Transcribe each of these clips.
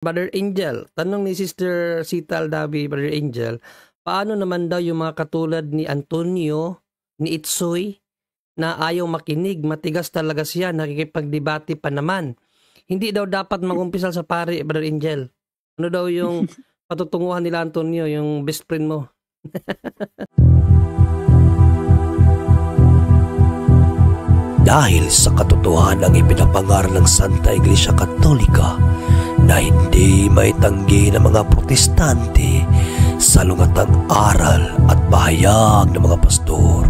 Brother Angel, tanong ni Sister Sita Aldavi, Brother Angel, paano naman daw yung mga katulad ni Antonio, ni Itsoy, na ayaw makinig, matigas talaga siya, nakikipagdebate pa naman. Hindi daw dapat mag-umpisal sa pare, Brother Angel. Ano daw yung patutunguhan nila Antonio, yung best friend mo? Dahil sa katotohanang ipinapangaral ng Santa Iglesia Katolika na hindi maitanggi ng mga protestante sa lungatang aral at pahayag ng mga pastor.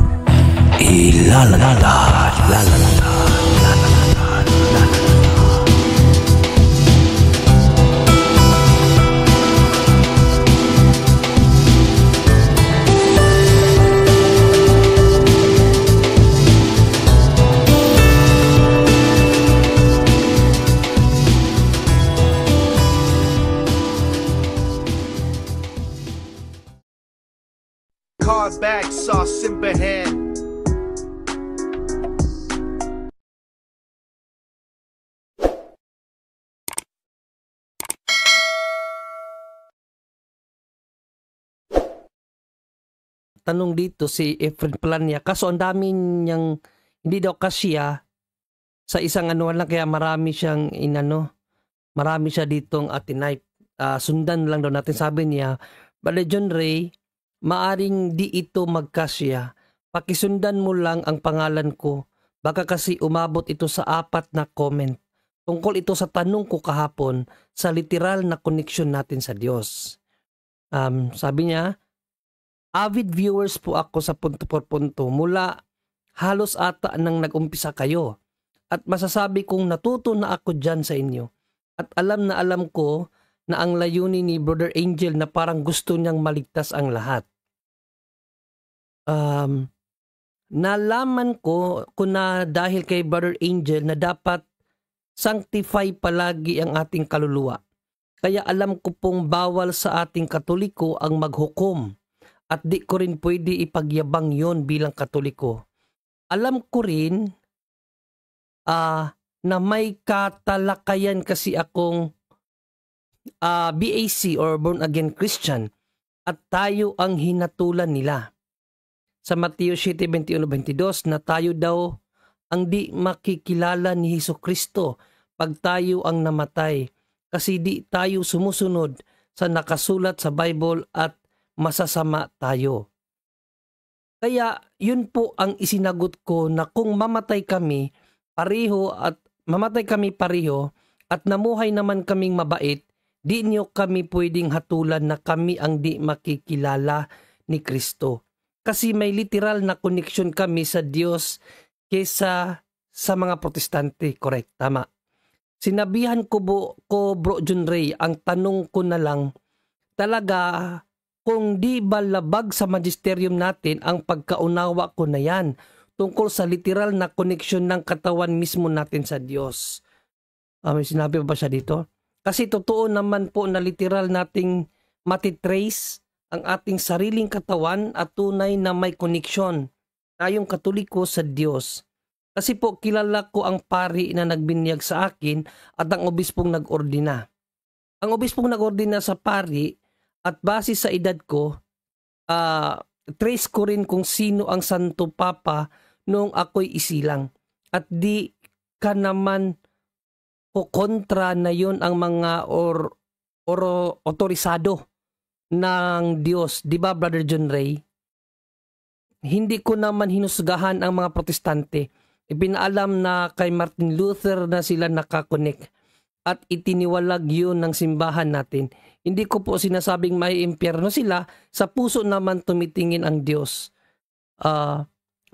Bag sauce Simbahan. Tanong dito si Efren Plania, kaso ang dami niyang hindi daw kasya sa isang anuan lang, kaya marami siyang marami siya ditong atinipe. Sundan lang daw natin, sabi niya, Brother John Ray, maaring di ito magkasya. Pakisundan mo lang ang pangalan ko. Baka kasi umabot ito sa 4 na comment. Tungkol ito sa tanong ko kahapon sa literal na connection natin sa Diyos. Sabi niya, avid viewers po ako sa punto por punto mula halos ata nang nag-umpisa kayo. At masasabi kong natuto na ako dyan sa inyo. At alam na alam ko na ang layunin ni Brother Angel na parang gusto niyang maligtas ang lahat. Nalaman ko na dahil kay Brother Angel na dapat sanctify palagi ang ating kaluluwa. Kaya alam ko pong bawal sa ating Katoliko ang maghukom at di ko rin pwede ipagyabang yon bilang Katoliko. Alam ko rin na may katalakayan kasi akong BAC or Born Again Christian at tayo ang hinatulan nila. Sa Mateo 7:21-22 na tayo daw ang di makikilala ni Hesukristo pag tayo ang namatay kasi di tayo sumusunod sa nakasulat sa Bible at masasama tayo. Kaya yun po ang isinagot ko na kung mamatay kami pareho at namuhay naman kaming mabait, di niyo kami pwedeng hatulan na kami ang di makikilala ni Kristo. Kasi may literal na connection kami sa Diyos kesa sa mga protestante. Correct, tama. Sinabihan ko Bro John Ray, ang tanong ko na lang, talaga kung di ba labag sa magisterium natin ang pagkaunawa ko na yan tungkol sa literal na connection ng katawan mismo natin sa Diyos. May sinabi pa ba siya dito? Kasi totoo naman po na literal nating matitrace ang ating sariling katawan at tunay na may connection tayong Katoliko sa Diyos. Kasi po kilala ko ang pari na nagbinyag sa akin at ang obispong nag-ordina. Ang obispong nag-ordina sa pari at base sa edad ko, trace ko rin kung sino ang Santo Papa noong ako'y isilang. At di ka naman ko kontra na yon ang mga otorisado ng Diyos. Di ba, Brother John Ray? Hindi ko naman hinusgahan ang mga protestante. Ipinaalam na kay Martin Luther na sila nakakonek at itiniwalag yun ng simbahan natin. Hindi ko po sinasabing may impyerno sila, sa puso naman tumitingin ang Diyos.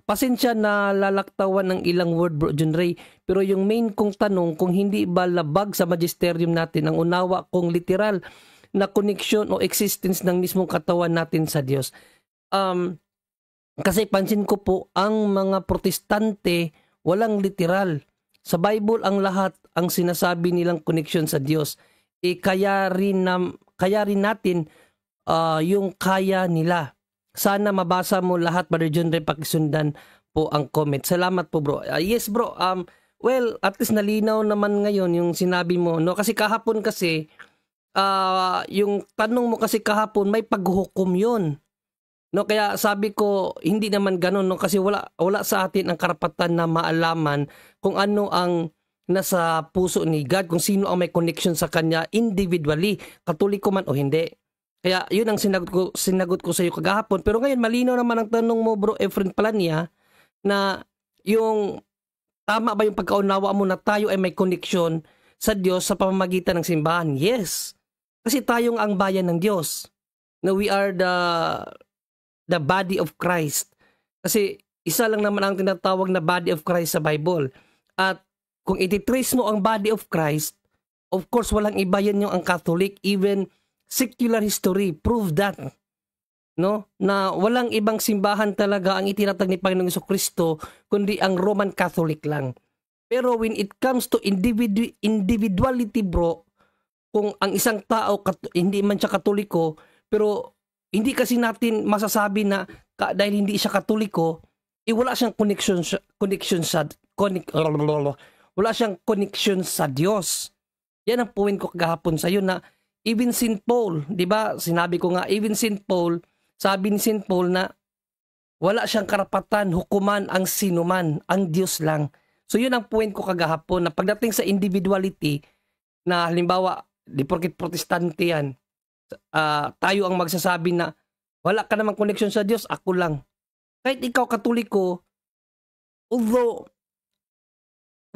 Pasensya na lalaktawan ng ilang word, Bro John Ray, pero yung main kong tanong, kung hindi ba labag sa magisterium natin ang unawa kong literal na connection o existence ng mismong katawan natin sa Diyos. Kasi pansin ko po, ang mga protestante walang literal. Sa Bible ang lahat ang sinasabi nilang connection sa Diyos. Kaya rin natin yung kaya nila. Sana mabasa mo lahat, Brother John Ray, pakisundan po ang comment. Salamat po, bro. Yes, bro. Well, at least nalinaw naman ngayon yung sinabi mo, no? Kasi kahapon kasi yung tanong mo kasi kahapon, may paghuhukom yun. No, kaya sabi ko, hindi naman ganun, no, kasi wala sa atin ang karapatan na maalaman kung ano ang nasa puso ni God, kung sino ang may connection sa Kanya individually, Katoliko man o hindi. Kaya yun ang sinagot ko sa iyo kagahapon. Pero ngayon, malinaw naman ang tanong mo, Bro Efren Palania, na yung tama ba yung pagkaunawa mo na tayo ay may connection sa Diyos sa pamamagitan ng simbahan? Yes. Kasi tayong ang bayan ng Diyos. Na we are the body of Christ. Kasi isa lang naman ang tinatawag na body of Christ sa Bible. At kung ititrace mo ang body of Christ, of course, walang iba yan yung ang Catholic. Even secular history prove that. No? Na walang ibang simbahan talaga ang itinatag ni Panginoong Jesucristo, kundi ang Roman Catholic lang. Pero when it comes to individuality, bro, kung ang isang tao, hindi man siya Katoliko, pero hindi kasi natin masasabi na dahil hindi siya Katoliko, wala siyang wala siyang connection sa Diyos. Yan ang point ko kagahapon sa iyo na even St. Paul, di ba? Sinabi ko nga, even St. Paul, sabi ni St. Paul na wala siyang karapatan, hukuman ang sinuman, ang Diyos lang. So yun ang point ko kagahapon na pagdating sa individuality, na halimbawa, di porket protestante yan, tayo ang magsasabi na wala ka namang connection sa Diyos, ako lang. Kahit ikaw Katoliko, although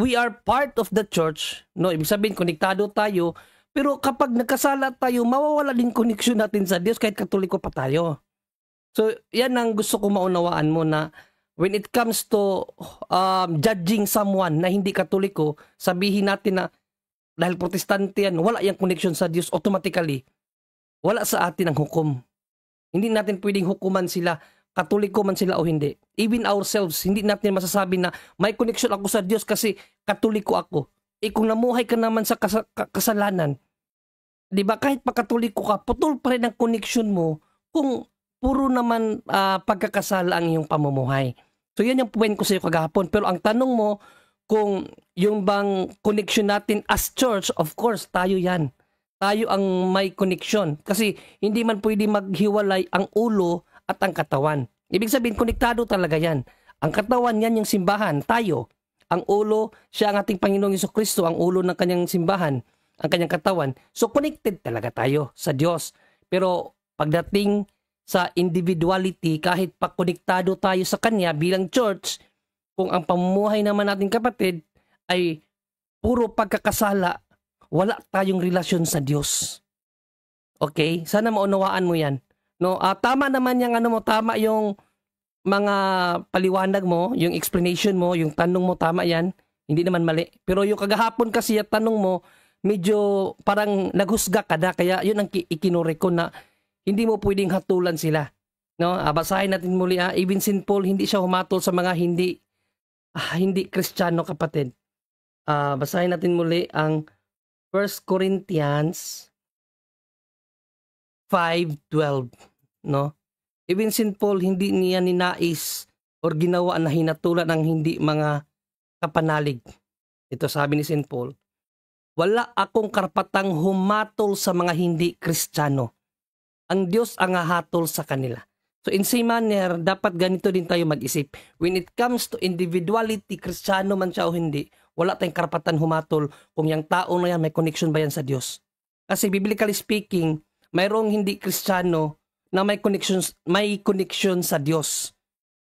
we are part of the church, no, ibig sabihin konektado tayo, pero kapag nagkasala tayo, mawawala din connection natin sa Diyos kahit Katoliko pa tayo. So yan ang gusto ko maunawaan mo na when it comes to judging someone na hindi Katoliko, sabihin natin na dahil protestante yan, wala yung connection sa Diyos, automatically wala sa atin ang hukom. Hindi natin pwedeng hukuman sila, Katoliko man sila o hindi. Even ourselves, hindi natin masasabi na may connection ako sa Diyos kasi Katoliko ako. Kung namuhay ka naman sa kasalanan, di ba, kahit pa Katoliko ka, putol pa rin ang connection mo kung puro naman pagkakasala ang iyong pamumuhay. So yan yung point ko sa iyo kagahapon. Pero ang tanong mo, kung yung bang connection natin as church, of course, tayo yan. Tayo ang may connection. Kasi hindi man pwede maghiwalay ang ulo at ang katawan. Ibig sabihin, konektado talaga yan. Ang katawan yan yung simbahan, tayo. Ang ulo, siya ang ating Panginoong Jesucristo, ang ulo ng kanyang simbahan, ang kanyang katawan. So connected talaga tayo sa Diyos. Pero pagdating sa individuality, kahit pa konektado tayo sa Kanya bilang church, kung ang pamumuhay naman natin kapatid ay puro pagkakasala, wala tayong relasyon sa Diyos. Okay? Sana maunawaan mo yan. No, tama naman yung tama yung mga paliwanag mo, yung explanation mo, yung tanong mo, tama yan. Hindi naman mali. Pero yung kagahapon kasi yung tanong mo, medyo parang naghusga ka na, kaya yun ang ikinure ko na hindi mo pwedeng hatulan sila. No, basahin natin muli, even St. Paul, hindi siya humatol sa mga hindi Kristiyano, kapatid. Basahin natin muli ang 1 Corinthians 5:12, no? Even St. Paul, hindi niya ninais or ginawa na hinatulan ng hindi mga kapanalig. Ito sabi ni St. Paul, wala akong karapatang humatol sa mga hindi Kristiyano. Ang Diyos ang hahatol sa kanila. So in same manner, dapat ganito din tayo mag-isip. When it comes to individuality, Kristiyano man siya o hindi, wala tayong karapatan humatol kung yung tao na yan may connection ba yan sa Diyos. Kasi biblically speaking, mayroong hindi Kristiyano na may connection sa Diyos.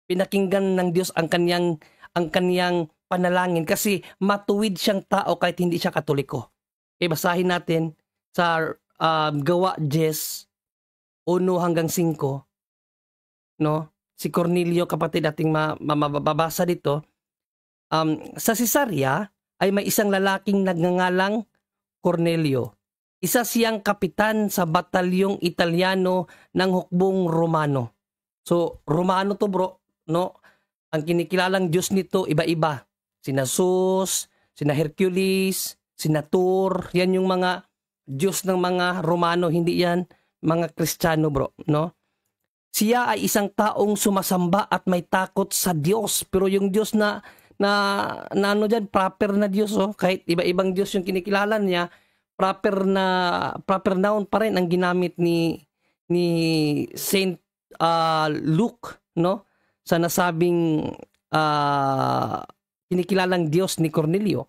Pinakinggan ng Diyos ang kanyang panalangin kasi matuwid siyang tao kahit hindi siya Katoliko. Basahin natin sa Gawa 10:1 hanggang 5. No? Si Cornelio, kapatid, ating mababasa dito. Sa Cesarea ay may isang lalaking nagngangalang Cornelio. Isa siyang kapitan sa batalyong Italyano ng hukbong Romano. So, Romano to, bro, no? Ang kinikilalang Diyos nito, iba-iba. Sina Zeus, sina Hercules, sina Thor, yan yung mga Diyos ng mga Romano, hindi yan mga Kristiyano, bro, no? Siya ay isang taong sumasamba at may takot sa Diyos. Pero yung Diyos na ano dyan, proper na Diyos, kahit iba-ibang Diyos yung kinikilala niya, proper noun pa rin ang ginamit ni Saint Luke, no? Sa nasabing kinikilalang Diyos ni Cornelio.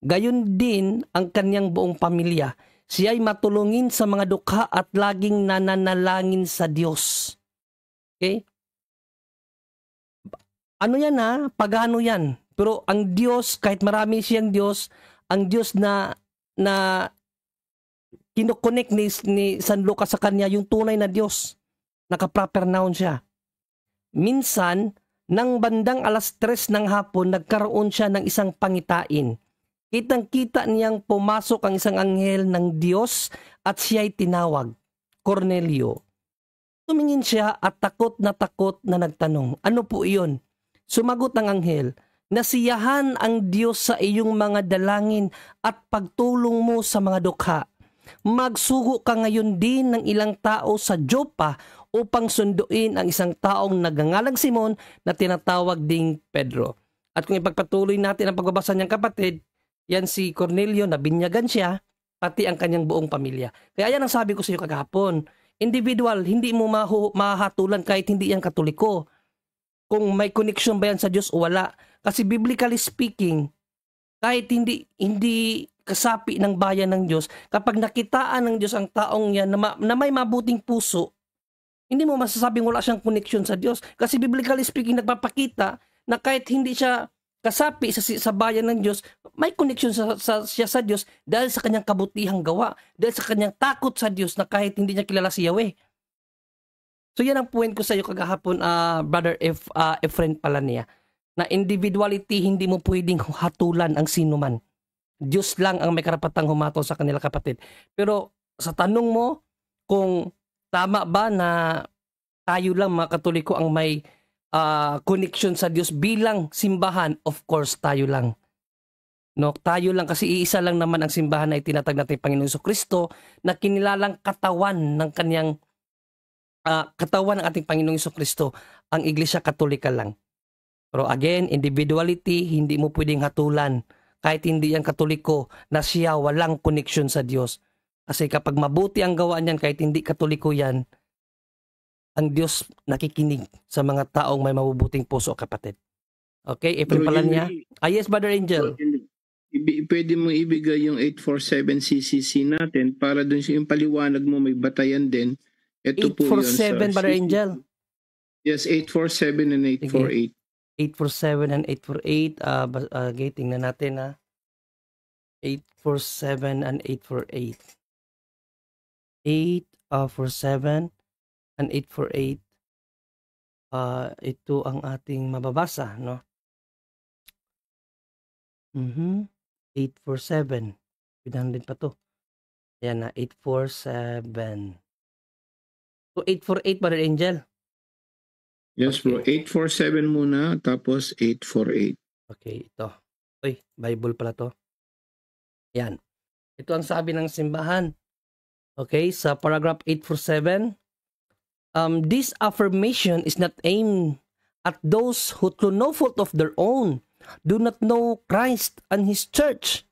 Gayon din ang kanyang buong pamilya. Siya ay matulungin sa mga dukha at laging nananalangin sa Diyos. Okay? Ano yan pagano yan. Pero ang Diyos, kahit marami siyang Diyos, ang Diyos na kinokonek ni San Lucas sa kanya, yung tunay na Diyos. Naka-proper noun siya. Minsan, nang bandang 3:00 ng hapon, nagkaroon siya ng isang pangitain. Kitang-kita niyang pumasok ang isang anghel ng Diyos at siya'y tinawag, Cornelio. Tumingin siya at takot na nagtanong, ano po iyon? Sumagot ang anghel, nasiyahan ang Diyos sa iyong mga dalangin at pagtulong mo sa mga dukha. Magsugo ka ngayon din ng ilang tao sa Joppa upang sunduin ang isang taong nagangalang Simon na tinatawag ding Pedro. At kung ipagpatuloy natin ang pagbabasa niyang kapatid, yan si Cornelio, nabinyagan siya, pati ang kanyang buong pamilya. Kaya yan ang sabi ko sa iyo kagahapon. Individual, hindi mo mahatulan kahit hindi yan Katoliko. Kung may connection ba yan sa Diyos o wala. Kasi biblically speaking, kahit hindi kasapi ng bayan ng Diyos, kapag nakitaan ng Diyos ang taong yan na may mabuting puso, hindi mo masasabing wala siyang connection sa Diyos. Kasi biblically speaking, nagpapakita na kahit hindi siya kasapi sa bayan ng Diyos, may connection siya sa Diyos dahil sa kanyang kabutihang gawa, dahil sa kanyang takot sa Diyos na kahit hindi niya kilala si Yahweh. So yan ang point ko sa iyo kagahapon, Brother Efren Palania, na individuality hindi mo pwedeng hatulan ang sino man. Diyos lang ang may karapatang humatol sa kanila kapatid. Pero sa tanong mo kung tama ba na tayo lang mga Katoliko ang may connection sa Diyos bilang simbahan, of course tayo lang. No, tayo lang kasi iisa lang naman ang simbahan na itinatag natin Panginoong Jesucristo na kinilalang katawan ng kanyang katawan ng ating Panginoong Jesucristo, ang Iglesia Katolika lang. Pero again, individuality, hindi mo pwedeng hatulan kahit hindi yan Katoliko na siya walang connection sa Diyos. Kasi kapag mabuti ang gawa niyan kahit hindi Katoliko yan, ang Diyos nakikinig sa mga taong may mabubuting puso, kapatid. Okay, Efren Palania. Yes, Brother Angel. Pwede mo ibigay yung 847 CCC natin para dun yung paliwanag mo may batayan din. Ito 847, Brother Angel. Yes, 847 and 848. 847 and 848. Okay, tingnan natin 847 and 848. 847 and 848. Ito ang ating mababasa, no? 847. Pinan din pa to. Ayan na, 847. So 848, Brother Angel. Yes, bro. 847 muna, tapos 848. Okay, ito. Uy, Bible pala to. Yan. Ito ang sabi ng simbahan. Okay, sa paragraph 847. This affirmation is not aimed at those who through no fault of their own do not know Christ and His church.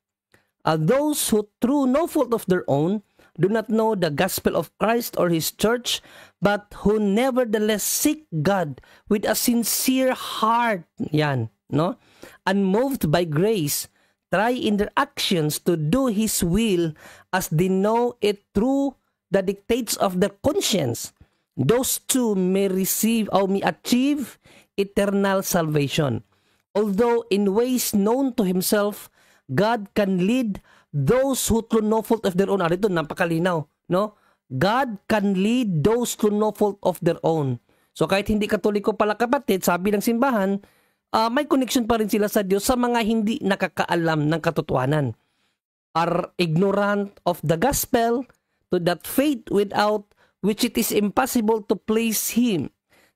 Those who through no fault of their own do not know the gospel of Christ or His church, but who nevertheless seek God with a sincere heart, yan, no? Unmoved by grace, try in their actions to do His will as they know it through the dictates of their conscience. Those two may receive or may achieve eternal salvation. Although in ways known to Himself, God can lead those who through no fault of their own. Ito, napakalinaw, no? God can lead those through no fault of their own. So kahit hindi Katoliko pala, kapatid, sabi ng simbahan, may connection pa rin sila sa Diyos sa mga hindi nakakaalam ng katotohanan. Are ignorant of the gospel, to that faith without which it is impossible to please Him.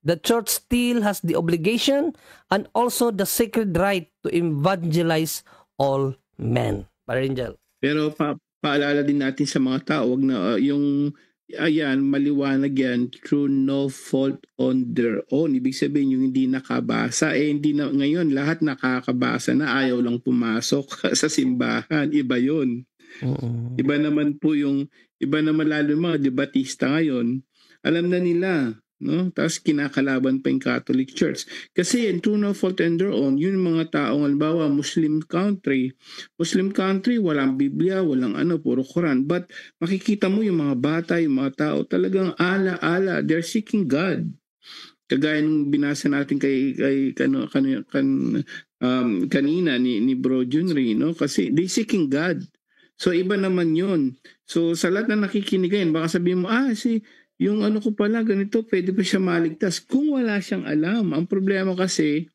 The church still has the obligation and also the sacred right to evangelize all men. Brother Angel. Pero paalala din natin sa mga tao, wag na yung ayan, maliwanag yan, through no fault on their own. Ibig sabihin yung hindi nakabasa, hindi na, ngayon lahat nakakabasa na, ayaw lang pumasok sa simbahan. Iba yun. Mm. Iba naman lalo yung mga debatista ngayon, alam na nila, no? Tapos kinakalaban pa yung Catholic Church. Kasi in true no fault and their own, yun yung mga taong halimbawa Muslim country, walang Biblia, walang puro Quran. But makikita mo yung mga bata, yung mga tao, talagang ala-ala, they're seeking God. Kagaya nung binasa natin kanina ni Bro Junri, no? Kasi they seeking God. So iba naman yun. So sa lahat na nakikinig ngayon, baka sabihin mo, yung ko pala, ganito, pwede pa siya maligtas. Kung wala siyang alam, ang problema kasi,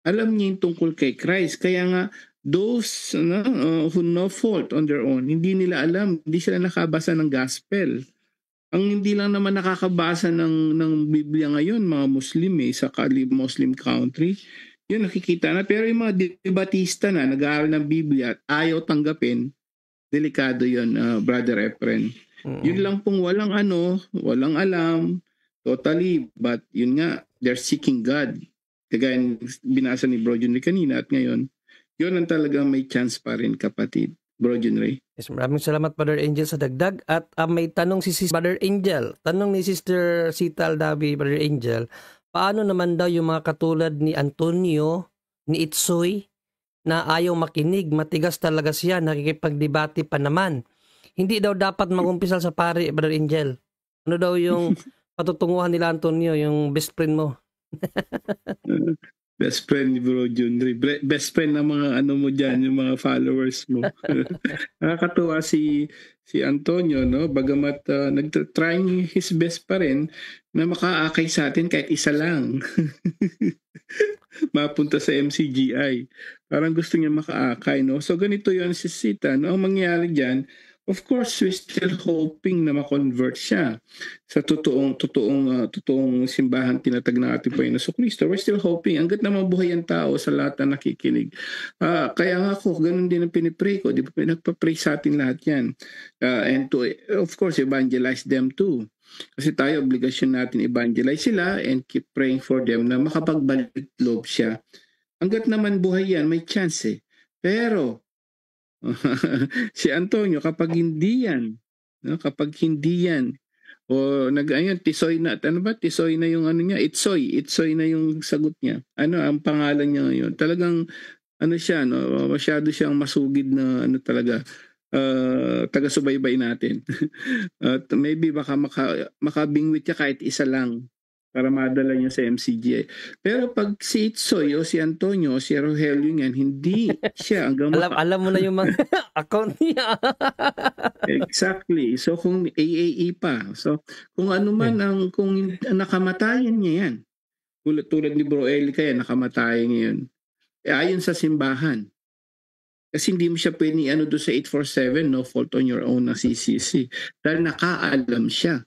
alam niya yung tungkol kay Christ. Kaya nga, those who no fault on their own, hindi nila alam, hindi sila nakabasa ng gospel. Ang hindi lang naman nakakabasa ng Biblia ngayon, mga Muslim sa Muslim country, yun nakikita na. Pero yung mga debatista na, nag-aaral ng Biblia at ayaw tanggapin, delikado yun, Brother Efren. Yun lang pong walang alam, totally, but yun nga, they're seeking God. Kagaya binasa ni Bro Junry kanina at ngayon, yun ang talagang may chance pa rin, kapatid. Bro Junry. Yes, maraming salamat, Brother Angel, sa dagdag. At may tanong si Brother Angel. Tanong ni Sister Sita Aldavi, Brother Angel, paano naman daw yung mga katulad ni Antonio, ni Itsoy, na ayaw makinig, matigas talaga siya, nakikipagdebate pa naman. Hindi daw dapat mag-umpisal sa pari, Brother Angel. Ano daw yung patutunguhan nila, Antonio, yung best friend mo? Best friend ni Bro Junry. Best friend ng mga mo dyan, yung mga followers mo. Nakakatuwa si Antonio, no? Bagamat nag-trying his best pa rin na makaakay sa atin kahit isa lang. Mapunta sa MCGI. Parang gusto niya makaakay, no? So ganito yun si Sita, no? Ang mangyari dyan, of course, we're still hoping na ma-convert siya sa totoong simbahan tinatag ng ating Panginoon Kristo. We're still hoping. Hanggat na mabuhay ang tao sa lahat na nakikinig. Kaya nga ako, ganun din ang pinipray ko. Di ba? Nagpa-pray sa atin lahat yan. And to, of course, evangelize them too. Kasi tayo, obligasyon natin evangelize sila and keep praying for them na makapagbalik loob siya. Hanggat naman buhay yan, may chance Pero, si Antonio, kapag hindi yan, o tisoy na, tisoy na yung niya, itsoy na yung sagot niya. Ang pangalan niya ngayon? Talagang, siya, no, masyado siyang masugid na, talaga, taga-subaybay natin. At maybe baka makabingwit siya kahit isa lang para madala niya sa MCGI. Pero pag si Itsoy o si Antonio o si Rogelio yan, hindi siya. Alam mo na yung mga account niya. Exactly. So kung AAE pa. So kung ano man kung nakamatayan niya yan. Tulad ni Bro Eli kaya nakamatayan niya yun. Ayon sa simbahan. Kasi hindi mo siya pwedeng doon sa 847, no fault on your own na CCC. Dahil nakaalam siya.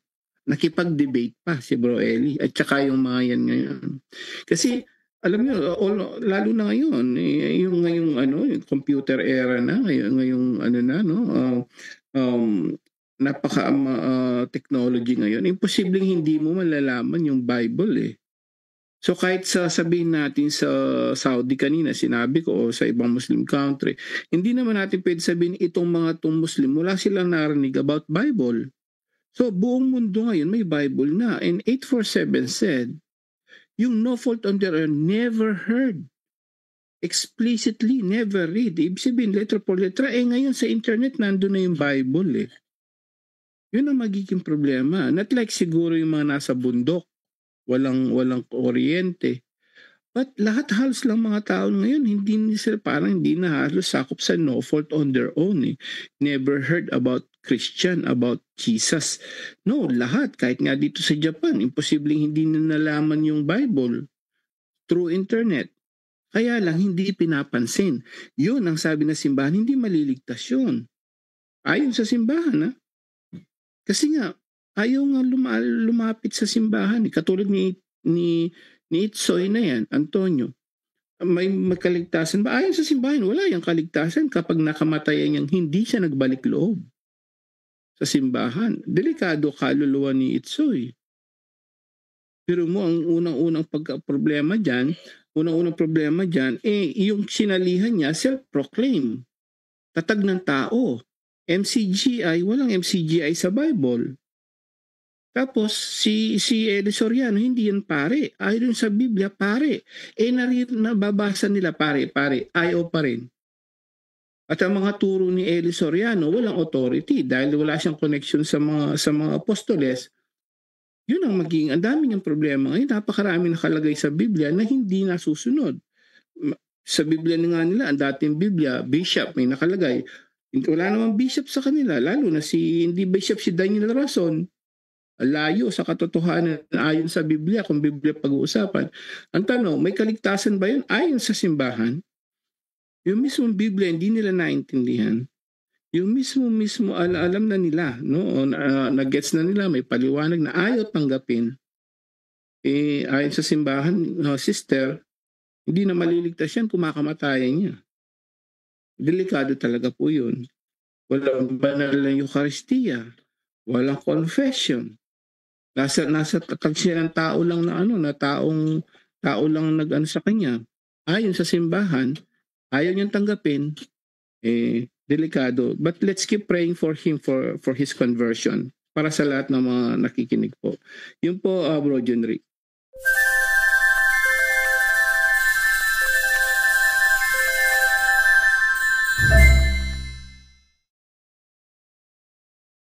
Nakipag-debate pa si Bro Eli at saka yung mga yan ngayon. Kasi alam niyo, lalo na ngayon, yung ngayong yung computer era na, ngayong napaka technology ngayon, imposibleng hindi mo malalaman yung Bible So kahit sabihin natin sa Saudi kanina, sinabi ko, o sa ibang Muslim country, hindi naman natin pwede sabihin itong Muslim, wala silang narinig about Bible. So, buong mundo ngayon may Bible na. And 847 said, yung no fault on their own, never heard. Explicitly, never read. Ibig sabihin, letra por letra. Ngayon sa internet, nandun na yung Bible Yun ang magiging problema. Not like siguro yung mga nasa bundok. Walang kuryente. But lahat halos lang mga tao ngayon, hindi na halos sakop sa no fault on their own. Never heard about Christian, about Jesus. No, lahat. Kahit nga dito sa Japan, imposibleng hindi na nalaman yung Bible through internet. Kaya lang, hindi pinapansin. Yun ang sabi ng simbahan, hindi maliligtas yun. Ayon sa simbahan, Kasi nga, ayaw nga lumapit sa simbahan. Katulad ni Itsoy na yan, Antonio. May kaligtasan ba? Ayon sa simbahan, wala yung kaligtasan kapag nakamatayan niyang hindi siya nagbalik loob sa simbahan. Delikado kaluluwa ni Itsoy. Pero mo, ang unang problema dyan, yung sinalihan niya, self-proclaim. Tatag ng tao. MCGI, walang MCGI sa Bible. Tapos si Eli Soriano, hindi yan pare. Ayon sa Biblia, pare. Nababasa nila pare, ayaw pa rin. At ang mga turo ni Eli Soriano, walang authority dahil wala siyang connection sa mga apostoles. Yun ang ang dami niyang problema. Ngayon, napakarami nakalagay sa Biblia na hindi nasusunod. Sa Biblia nga nila, ang dating Biblia, bishop, may nakalagay. Wala namang bishop sa kanila, lalo na hindi bishop si Daniel Rason. Layo sa katotohanan ayon sa Biblia, kung Biblia pag-uusapan. Ang tanong, may kaligtasan ba yun? Ayon sa simbahan, yung mismong Biblia hindi nila naintindihan. Yung mismo alam na nila, no? Nag-gets na nila, may paliwanag na ayaw tanggapin. Ayon sa simbahan, sister, hindi na maliligtas yan, kumakamatayan niya. Delikado talaga po yun. Walang banal na Eucharistia, walang confession. Nasa tatag siya ng tao lang na tao lang nag-ano sa kanya. Ayon sa simbahan, ayaw niyang tanggapin, delikado. But let's keep praying for him for his conversion para sa lahat ng mga nakikinig po. Yun po, Bro John Rick.